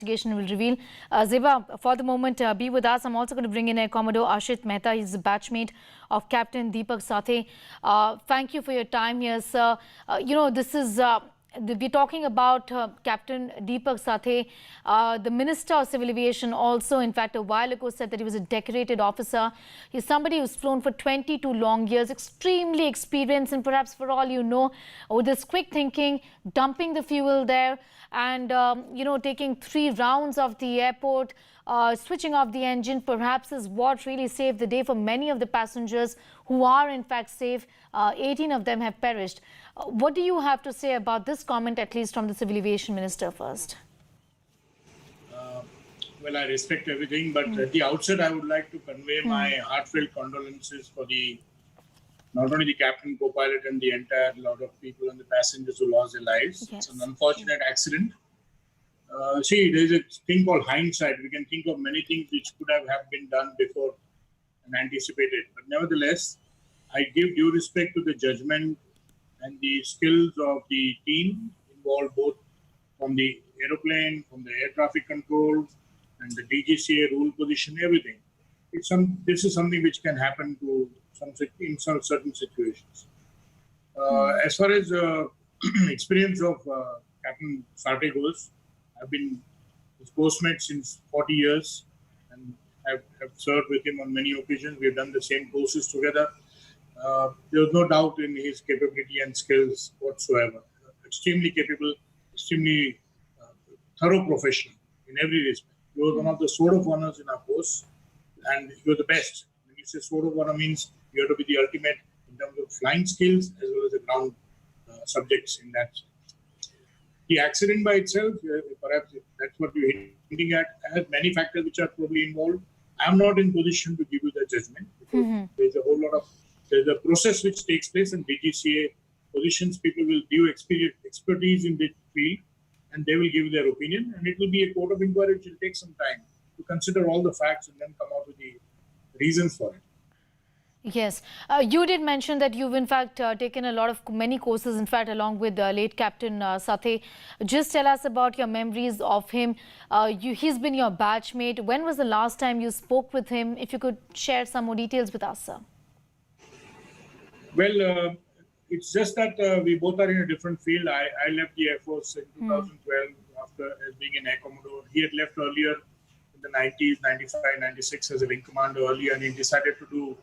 Investigation will reveal. Zeba, for the moment, be with us. I'm also going to bring in Air Commodore Ashit Mehta. He's a batchmate of Captain Deepak Sathe. Thank you for your time here, sir. This is... we're talking about Captain Deepak Sathe. The Minister of Civil Aviation also, in fact, a while ago said that he was a decorated officer. He's somebody who's flown for 22 long years, extremely experienced, and perhaps for all you know, with this quick thinking, dumping the fuel there and, taking 3 rounds of the airport, switching off the engine, perhaps is what really saved the day for many of the passengers who are in fact safe. 18 of them have perished. What do you have to say about this comment, at least from the Civil Aviation Minister first? Well, I respect everything, but at the outset, I would like to convey my heartfelt condolences for not only the captain, co-pilot, and the entire lot of people and the passengers who lost their lives. Yes. It's an unfortunate accident. See, there's a thing called hindsight. We can think of many things which could have been done before and anticipated. But nevertheless, I give due respect to the judgment and the skills of the team involved, both from the aeroplane, from the air traffic control, and the DGCA rule position, everything. This is something which can happen in some certain situations. As far as experience of Captain Sathe goes, I've been his postmate since 40 years and have served with him on many occasions. We've done the same courses together. There was no doubt in his capability and skills whatsoever. Extremely capable, extremely thorough professional in every respect. He was one of the sword of honors in our course, and he was the best. When you say sword of honor, means you have to be the ultimate in terms of flying skills as well as the ground subjects in that. The accident by itself, perhaps that's what you're hinting at, has many factors which are probably involved. I'm not in position to give you the judgment. There's a whole lot of there's a process which takes place, and DGCA positions people will give expertise in the field, and they will give their opinion, and it will be a court of inquiry which will take some time to consider all the facts and then come out with the reasons for it. Yes, you did mention that you've in fact taken many courses, in fact, along with late Captain Sathe. Just tell us about your memories of him. He's been your batchmate. When was the last time you spoke with him? If you could share some more details with us, sir. Well, it's just that we both are in a different field. I left the Air Force in 2012 after being an Air Commodore. He had left earlier in the 90s, 95, 96 as a wing commander earlier, and he decided to do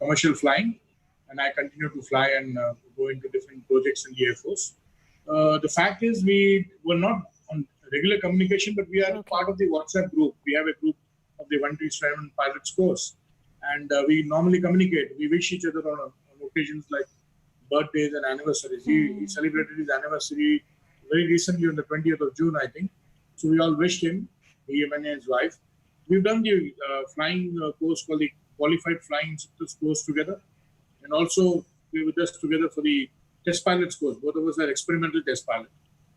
commercial flying. And I continued to fly and go into different projects in the Air Force. The fact is, we were not on regular communication, but we are part of the WhatsApp group. We have a group of the 137 pilots course, and we normally communicate. We wish each other on occasions like birthdays and anniversaries. He celebrated his anniversary very recently on the 20th of June, I think. So we all wished him, him and his wife. We've done the flying course called the Qualified Flying Instructors course together. And also we were just together for the test pilots course. Both of us are experimental test pilots.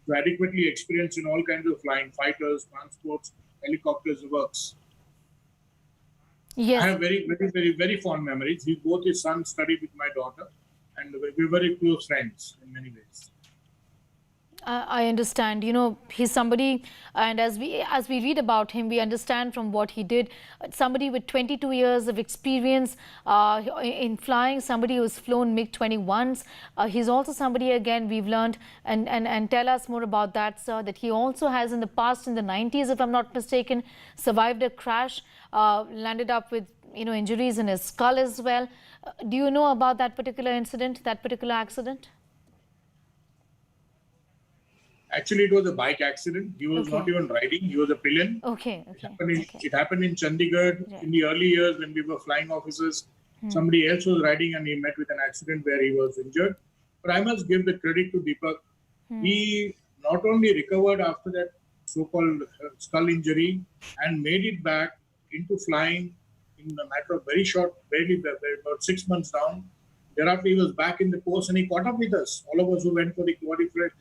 We're adequately experienced in all kinds of flying, fighters, transports, helicopters, works. Yes. I have very, very, very, very fond memories. Both his sons studied with my daughter, and we're very close friends in many ways. I understand. He's somebody, and as we read about him, we understand from what he did, somebody with 22 years of experience in flying, somebody who's flown MiG-21s. He's also somebody, again, we've learned, and tell us more about that, sir, that he also has in the past, in the 90s, if I'm not mistaken, survived a crash, landed up with injuries in his skull as well. Do you know about that particular incident, that particular accident? Actually, it was a bike accident. He was not even riding. He was a pillion. It happened in Chandigarh in the early years when we were flying officers. Somebody else was riding and he met with an accident where he was injured. But I must give the credit to Deepak. He not only recovered after that so-called skull injury and made it back into flying in a matter of very short, barely about 6 months down. Thereafter, he was back in the course and he caught up with us. All of us who went for the qualified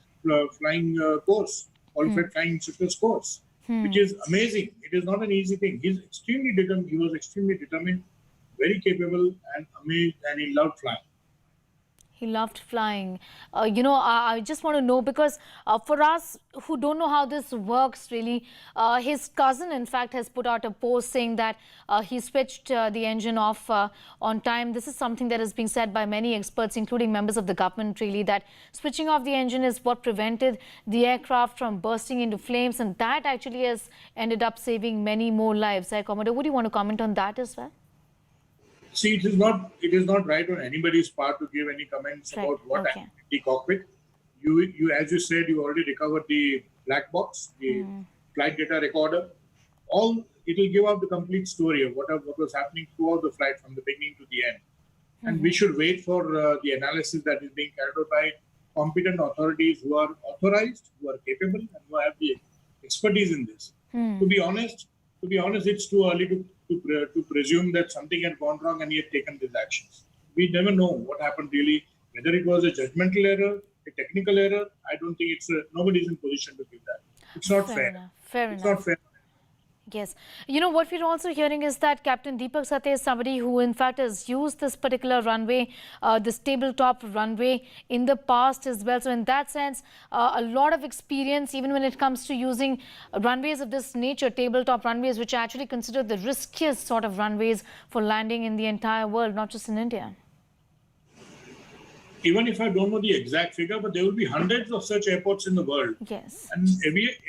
flying course, qualified flying instructors course, which is amazing. It is not an easy thing. He's extremely determined. He was extremely determined, very capable and amazed, and he loved flying. He loved flying. I just want to know because for us who don't know how this works really, his cousin in fact has put out a post saying that he switched the engine off on time. This is something that is being said by many experts, including members of the government really, that switching off the engine is what prevented the aircraft from bursting into flames, and that actually has ended up saving many more lives. Commodore, would you want to comment on that as well? See, it is not right on anybody's part to give any comments Right. about what Okay. happened in the cockpit. You as you said, you already recovered the black box, the flight data recorder. All it will give out the complete story of what was happening throughout the flight from the beginning to the end. And we should wait for the analysis that is being carried out by competent authorities who are authorized, who are capable, and who have the expertise in this. To be honest, it's too early to presume that something had gone wrong and he had taken these actions. We never know what happened really, whether it was a judgmental error, a technical error. I don't think nobody's in position to give that. It's not fair. Enough. Fair It's enough. not fair. Yes. What we're also hearing is that Captain Deepak Sathe is somebody who in fact has used this particular runway, this tabletop runway in the past as well. So in that sense, a lot of experience even when it comes to using runways of this nature, tabletop runways, which are actually considered the riskiest sort of runways for landing in the entire world, not just in India. Even if I don't know the exact figure, but there will be hundreds of such airports in the world. Yes. And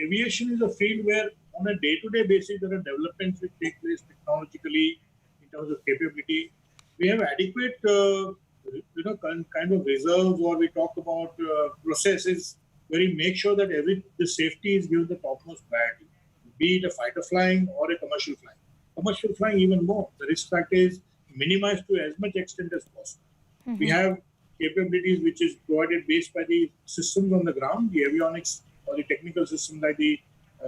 aviation is a field where on a day-to-day basis, there are developments which take place technologically in terms of capability. We have adequate, kind of reserves, or we talk about processes where we make sure that the safety is given the topmost priority, be it a fighter flying or a commercial flying. Commercial flying even more. The risk factor is minimized to as much extent as possible. We have capabilities which is provided based by the systems on the ground, the avionics or the technical system like the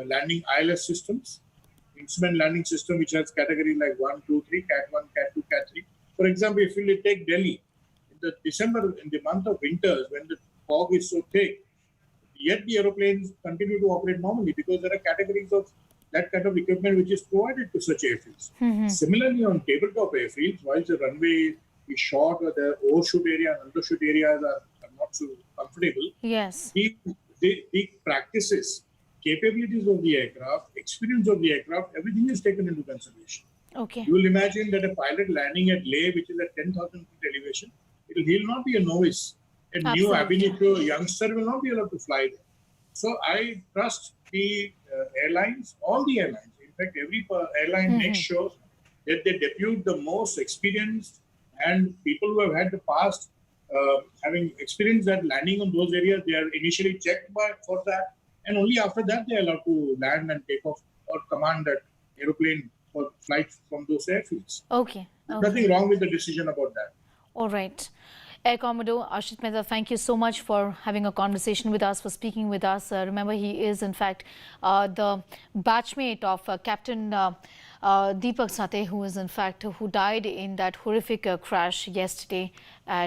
landing ILS systems, instrument landing system which has categories like 1, 2, 3, Cat 1, Cat 2, Cat 3. For example, if you take Delhi, in the month of winters when the fog is so thick, yet the aeroplanes continue to operate normally because there are categories of that kind of equipment which is provided to such airfields. Similarly, on tabletop airfields, while the runway is short or the overshoot area and undershoot areas are not so comfortable, Yes. the practices, capabilities of the aircraft, experience of the aircraft, everything is taken into consideration. Okay. You will imagine that a pilot landing at Leh, which is at 10,000 feet elevation, he'll not be a novice. A new ab Absolutely. initio youngster will not be allowed to fly there. So I trust the airlines, all the airlines. In fact, every airline makes sure that they depute the most experienced and people who have had the past, having experienced that landing on those areas, they are initially checked for that. And only after that, they are allowed to land and take off or command that aeroplane for flights from those airfields. Okay. Nothing wrong with the decision about that. All right. Air Commodore Ashit Mehta, thank you so much for having a conversation with us, for speaking with us. Remember, he is in fact the batchmate of Captain Deepak Sathe, who died in that horrific crash yesterday at